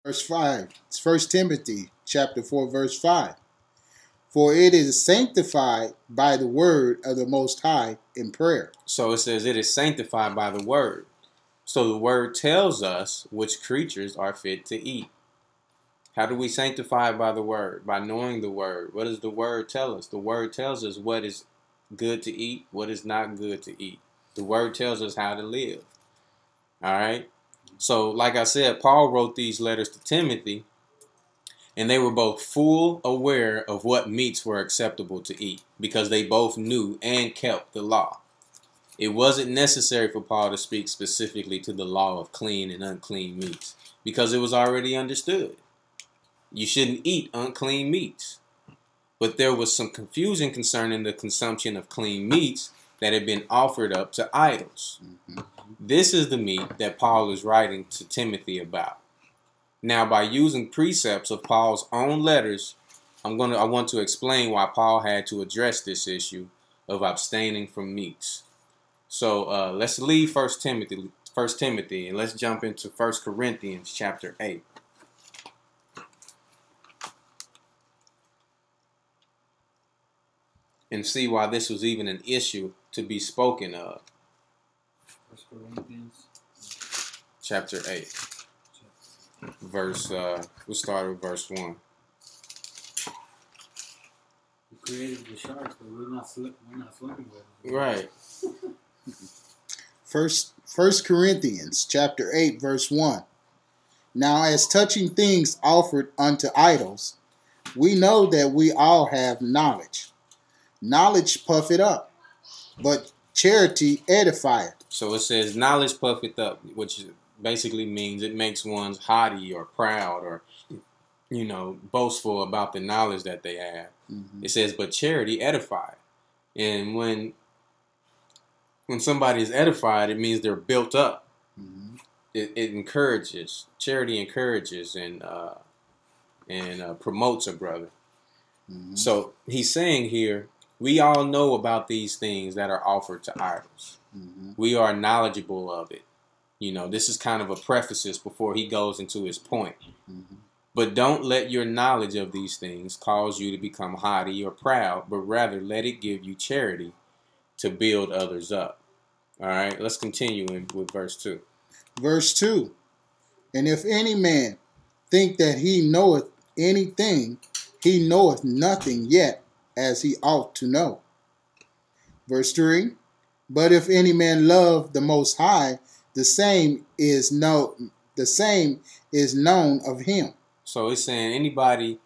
Verse 5. It's 1 Timothy chapter 4, verse 5. For it is sanctified by the word of the Most High in prayer. So it says it is sanctified by the word. So the word tells us which creatures are fit to eat. How do we sanctify by the word? By knowing the word. What does the word tell us? The word tells us what is good to eat, what is not good to eat. The word tells us how to live. All right? So, like I said, Paul wrote these letters to Timothy, and they were both full aware of what meats were acceptable to eat because they both knew and kept the law. It wasn't necessary for Paul to speak specifically to the law of clean and unclean meats because it was already understood. You shouldn't eat unclean meats. But there was some confusion concerning the consumption of clean meats that had been offered up to idols. This is the meat that Paul is writing to Timothy about. Now, by using precepts of Paul's own letters, I want to explain why Paul had to address this issue of abstaining from meats. So let's leave 1 Timothy, and let's jump into 1 Corinthians chapter 8. And see why this was even an issue to be spoken of. 1 Corinthians chapter 8. We'll start with verse 1. We created the sharks, but we're not swimming with them. Right. First Corinthians chapter 8, verse 1. Now as touching things offered unto idols, we know that we all have knowledge. Knowledge puffeth up, but charity edifieth. So it says knowledge puffeth up, which basically means it makes one's haughty or proud or, boastful about the knowledge that they have. It says, but charity edifieth. And when somebody is edified, it means they're built up. It encourages. Charity encourages and promotes a brother. So he's saying here, we all know about these things that are offered to idols. We are knowledgeable of it. This is kind of a preface before he goes into his point. But don't let your knowledge of these things cause you to become haughty or proud, but rather let it give you charity to build others up. All right, let's continue with verse 2. Verse 2. And if any man think that he knoweth anything, he knoweth nothing yet as he ought to know. Verse 3. But if any man love the Most High, the same is known of him. So it's saying anybody,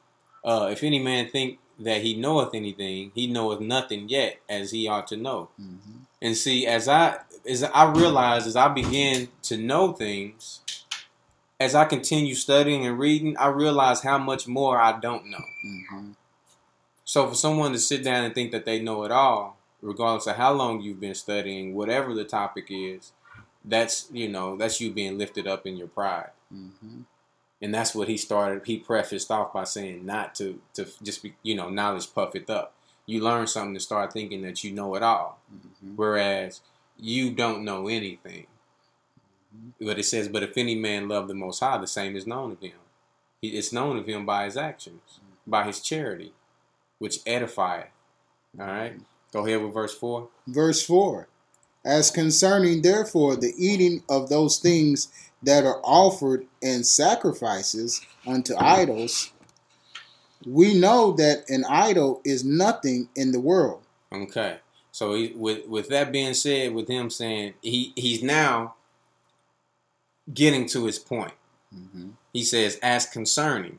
if any man think that he knoweth anything, he knoweth nothing yet as he ought to know. And see, as I realize, as I begin to know things, as I continue studying and reading, I realize how much more I don't know. So for someone to sit down and think that they know it all, regardless of how long you've been studying, whatever the topic is, that's you being lifted up in your pride. And that's what he prefaced off by saying not to just be, knowledge puffeth up. You learn something to start thinking that you know it all. Whereas you don't know anything. But it says, but if any man love the Most High, the same is known of him. It's known of him by his actions, by his charity, which edifieth. All right. Go ahead with verse 4. Verse 4. As concerning, therefore, the eating of those things that are offered in sacrifices unto idols, we know that an idol is nothing in the world. Okay. So with that being said, with him saying he's now getting to his point. He says, as concerning.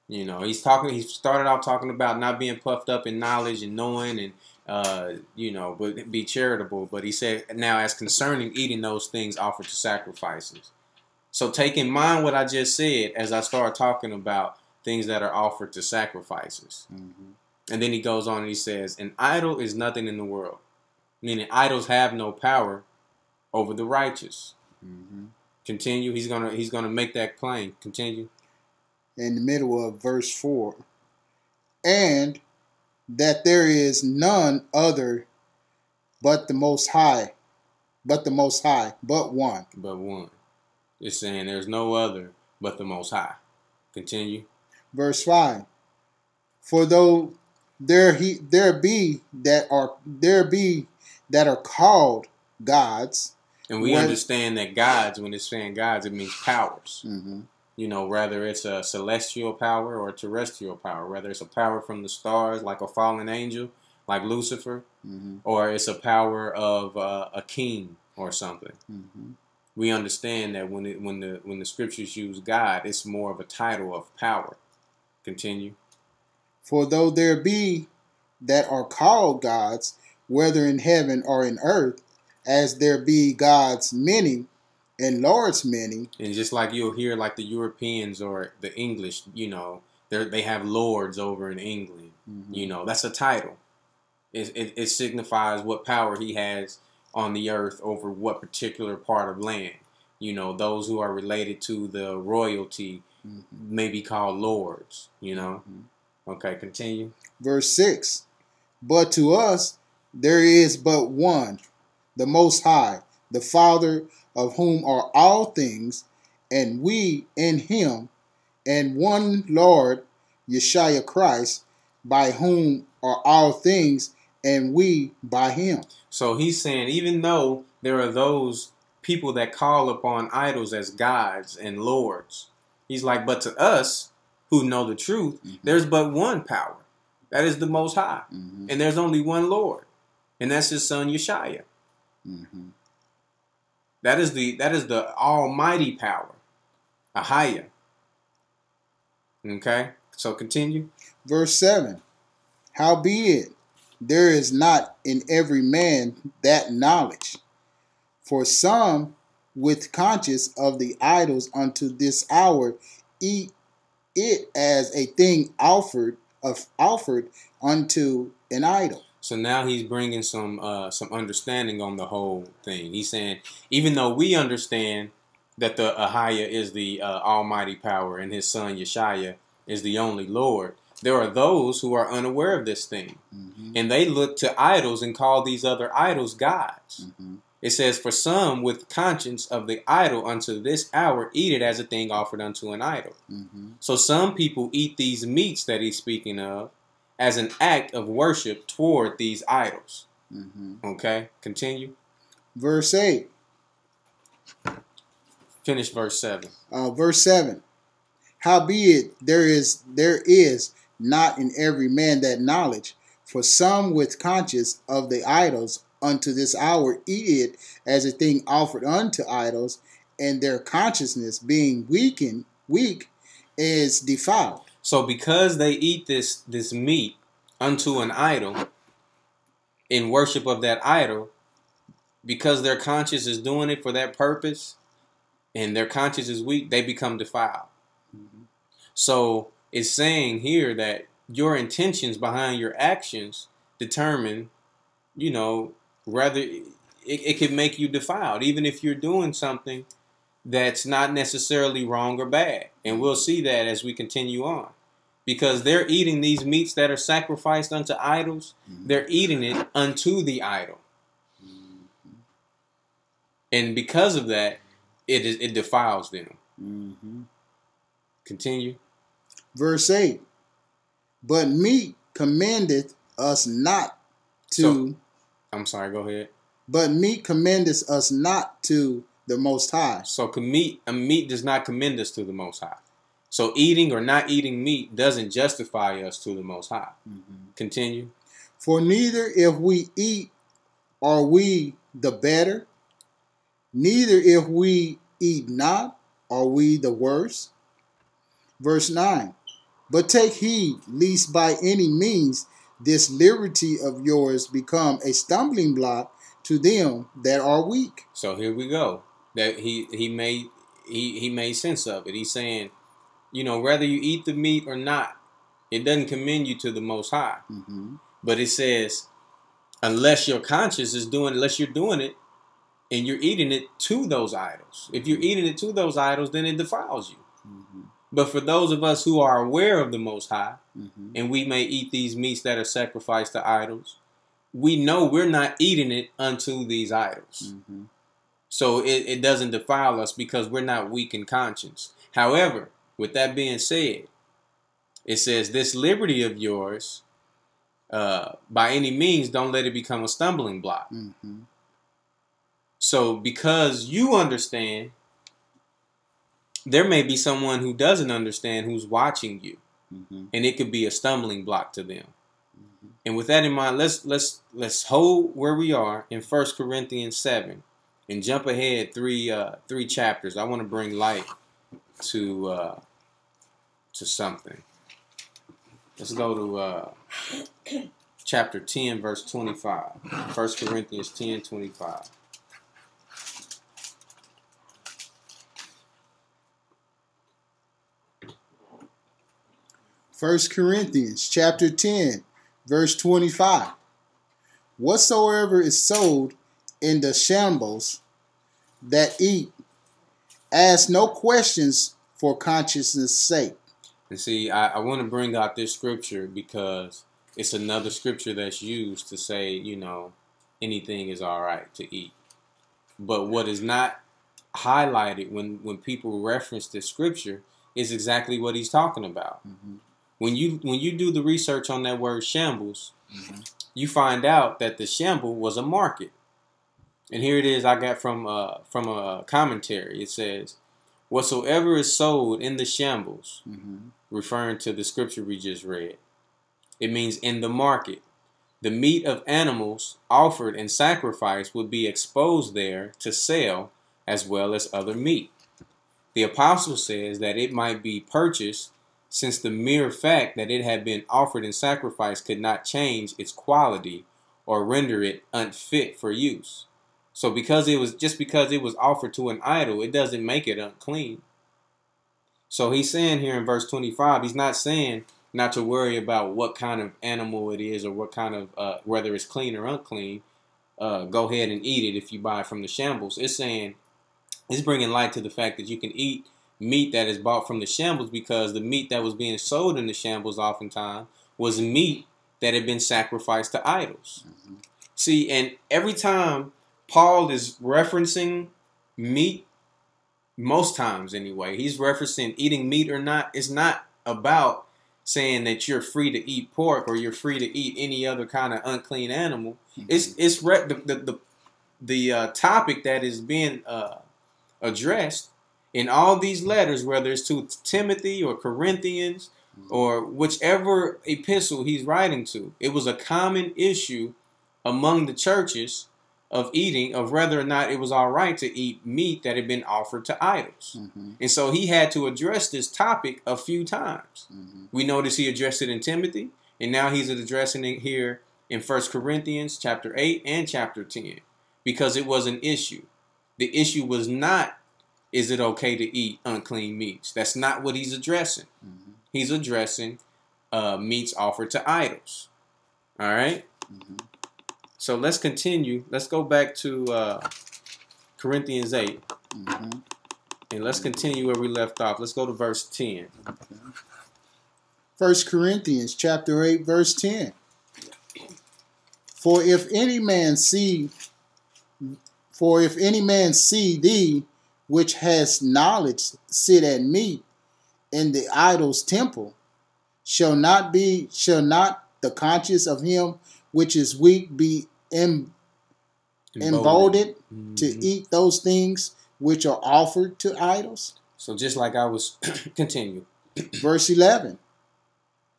He started out talking about not being puffed up in knowledge and knowing and, but be charitable. But he said, now as concerning eating those things offered to sacrifices. So take in mind what I just said as I start talking about things that are offered to sacrifices. And then he goes on and he says, an idol is nothing in the world. Meaning idols have no power over the righteous. Continue. He's gonna make that claim. Continue. In the middle of verse 4, and that there is none other but the Most High, but one. It's saying there's no other but the Most High. Continue. Verse 5. For though there be that are called gods. And we understand that gods, when it's saying gods, it means powers. Mm-hmm. You know, whether it's a celestial power or a terrestrial power, whether it's a power from the stars, like a fallen angel, like Lucifer, mm-hmm. or it's a power of a king or something. Mm-hmm. We understand that when the scriptures use God, it's more of a title of power. Continue. For though there be that are called gods, whether in heaven or in earth, as there be gods many and lords many. And just like you'll hear like the Europeans or the English, you know, they have lords over in England. Mm-hmm. You know, that's a title. It signifies what power he has on the earth over what particular part of land. You know, those who are related to the royalty mm-hmm. may be called lords, you know. Mm-hmm. Okay, continue. Verse 6. But to us there is but one, the Most High, the Father, of whom are all things, and we in him, and one Lord, Yeshua Christ, by whom are all things, and we by him. So he's saying, even though there are those people that call upon idols as gods and lords, he's like, but to us who know the truth, mm-hmm. there's but one power. That is the Most High. Mm-hmm. And there's only one Lord. And that's his son, Yeshua. Mm-hmm. That is the almighty power. Ahaya. Okay? So continue. Verse 7. Howbeit, there is not in every man that knowledge. For some, with conscience of the idols unto this hour, eat it as a thing offered unto an idol. So now he's bringing some understanding on the whole thing. He's saying, even though we understand that the Ahaya is the almighty power and his son Yeshua is the only Lord, there are those who are unaware of this thing. Mm-hmm. And they look to idols and call these other idols gods. Mm-hmm. It says, for some with conscience of the idol unto this hour eat it as a thing offered unto an idol. Mm-hmm. So some people eat these meats that he's speaking of as an act of worship toward these idols. Mm-hmm. Okay, continue. Verse 8. Finish verse 7. Verse 7. Howbeit there is not in every man that knowledge, for some with conscience of the idols unto this hour eat it as a thing offered unto idols, and their consciousness being weak is defiled. So because they eat this meat unto an idol in worship of that idol, because their conscience is doing it for that purpose and their conscience is weak, they become defiled. Mm-hmm. So it's saying here that your intentions behind your actions determine, you know, rather it could make you defiled, even if you're doing something that's not necessarily wrong or bad. And we'll see that as we continue on. Because they're eating these meats that are sacrificed unto idols, mm-hmm. they're eating it unto the idol. Mm-hmm. And because of that, it defiles them. Mm-hmm. Continue. Verse 8. But meat commendeth us not to... So, I'm sorry, go ahead. But meat commendeth us not to the Most High. So meat does not commend us to the Most High. So eating or not eating meat doesn't justify us to the Most High. Mm-hmm. Continue. For neither if we eat are we the better, neither if we eat not are we the worse. Verse 9. But take heed, lest by any means this liberty of yours become a stumbling block to them that are weak. So here we go. That he made sense of it. He's saying, you know, whether you eat the meat or not, it doesn't commend you to the Most High. Mm-hmm. But it says, unless your conscience is unless you're doing it and you're eating it to those idols. If you're eating it to those idols, then it defiles you. Mm-hmm. But for those of us who are aware of the Most High, mm-hmm. and we may eat these meats that are sacrificed to idols, we know we're not eating it unto these idols. Mm-hmm. So it doesn't defile us because we're not weak in conscience. However, with that being said, it says, this liberty of yours, by any means, don't let it become a stumbling block. So because you understand, there may be someone who doesn't understand who's watching you. And it could be a stumbling block to them. And with that in mind, let's hold where we are in 1 Corinthians 7 and jump ahead three chapters. I want to bring light to something. Let's go to chapter 10, verse 25. 1 Corinthians 10:25. First Corinthians chapter 10, verse 25. Whatsoever is sold in the shambles that eat, ask no questions for conscience' sake. And see, I want to bring out this scripture because it's another scripture that's used to say, you know, anything is all right to eat. But what is not highlighted when people reference this scripture is exactly what he's talking about. When you do the research on that word shambles, you find out that the shamble was a market. And here it is, I got from a commentary. It says, whatsoever is sold in the shambles, referring to the scripture we just read, it means in the market. The meat of animals offered and sacrificed would be exposed there to sell as well as other meat. The apostle says that it might be purchased, since the mere fact that it had been offered and sacrificed could not change its quality or render it unfit for use. So because it was offered to an idol, it doesn't make it unclean. So he's saying here in verse 25, he's not saying not to worry about what kind of animal it is or what kind of, whether it's clean or unclean. Go ahead and eat it if you buy it from the shambles. It's saying, it's bringing light to the fact that you can eat meat that is bought from the shambles, because the meat that was being sold in the shambles oftentimes was meat that had been sacrificed to idols. See, and every time Paul is referencing meat, most times anyway, he's referencing eating meat or not. It's not about saying that you're free to eat pork or you're free to eat any other kind of unclean animal. It's the topic that is being addressed in all these letters, whether it's to Timothy or Corinthians or whichever epistle he's writing to. It was a common issue among the churches of eating, of whether or not it was all right to eat meat that had been offered to idols. And so he had to address this topic a few times. We notice he addressed it in Timothy, and now he's addressing it here in 1 Corinthians chapter 8 and chapter 10, because it was an issue. The issue was not, is it okay to eat unclean meats? That's not what he's addressing. He's addressing meats offered to idols. All right? So let's continue. Let's go back to Corinthians 8. And let's continue where we left off. Let's go to verse 10. 1 Corinthians chapter 8, verse 10. For if any man see thee, which has knowledge, sit at meat in the idol's temple, shall not the conscience of him which is weak be emboldened to eat those things which are offered to idols? So just like I was continue. Verse 11.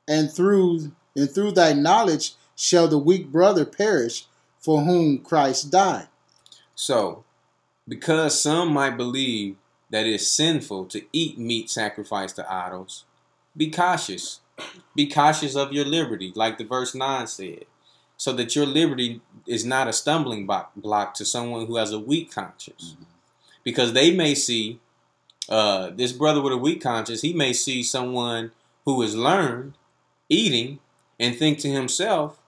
And through thy knowledge shall the weak brother perish, for whom Christ died. So, because some might believe that it is sinful to eat meat sacrificed to idols, be cautious. Be cautious of your liberty, like the verse 9 said, so that your liberty is not a stumbling block to someone who has a weak conscience. Because they may see, this brother with a weak conscience, he may see someone who has learned eating and think to himself,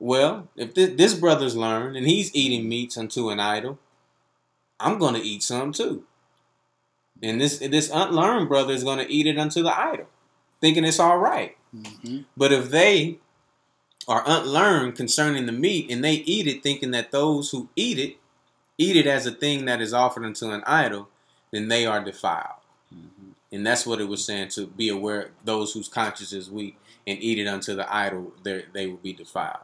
well, if this brother's learned and he's eating meats unto an idol, I'm going to eat some too. And this unlearned brother is going to eat it unto the idol, thinking it's all right. But if they are unlearned concerning the meat and they eat it thinking that those who eat it as a thing that is offered unto an idol, then they are defiled. And that's what it was saying, to be aware, those whose conscience is weak and eat it unto the idol, they will be defiled.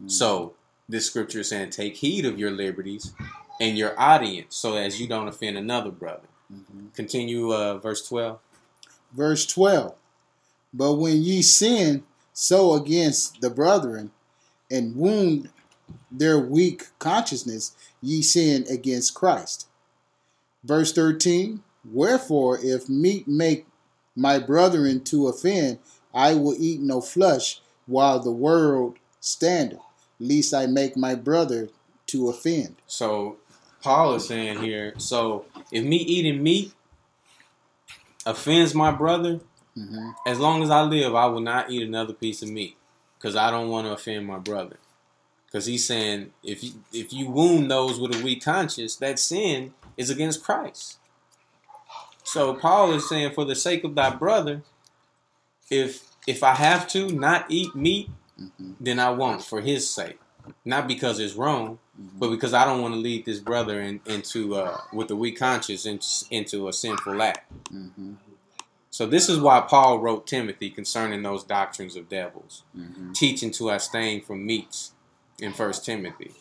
Mm-hmm. So this scripture is saying, take heed of your liberties and your audience, so as you don't offend another brother. Mm-hmm. Continue verse 12. Verse 12. But when ye sin so against the brethren and wound their weak consciousness, ye sin against Christ. Verse 13. Wherefore, if meat make my brethren to offend, I will eat no flesh while the world standeth, lest I make my brother to offend. So Paul is saying here, so if me eating meat offends my brother, mm-hmm. as long as I live, I will not eat another piece of meat, because I don't want to offend my brother. Because he's saying, if you wound those with a weak conscience, that sin is against Christ. So Paul is saying, for the sake of thy brother, if I have to not eat meat, mm-hmm. then I won't, for his sake. Not because it's wrong, mm-hmm. but because I don't want to lead this brother into with a weak conscience into a sinful act. Mm-hmm. So this is why Paul wrote Timothy concerning those doctrines of devils, mm-hmm. teaching to abstain from meats in 1 Timothy.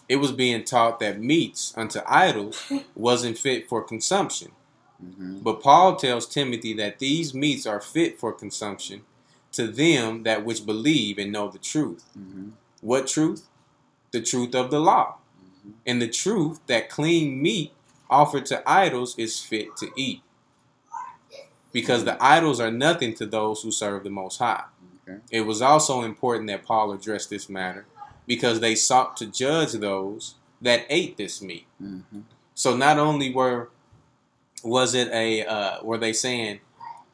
It was being taught that meats unto idols wasn't fit for consumption. Mm-hmm. But Paul tells Timothy that these meats are fit for consumption to them that which believe and know the truth. Mm-hmm. What truth? The truth of the law. Mm-hmm. And the truth that clean meat offered to idols is fit to eat. Because the idols are nothing to those who serve the Most High. Okay. It was also important that Paul address this matter because they sought to judge those that ate this meat. Mm-hmm. So not only were they saying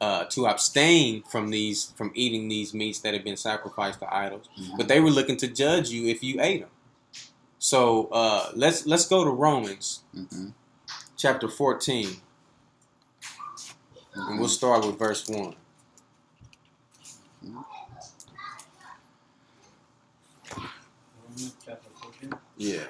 to abstain from eating these meats that have been sacrificed to idols, mm-hmm. but they were looking to judge you if you ate them. So let's go to Romans, mm-hmm. chapter 14, mm-hmm. and we'll start with verse 1. Romans chapter 14. Yeah.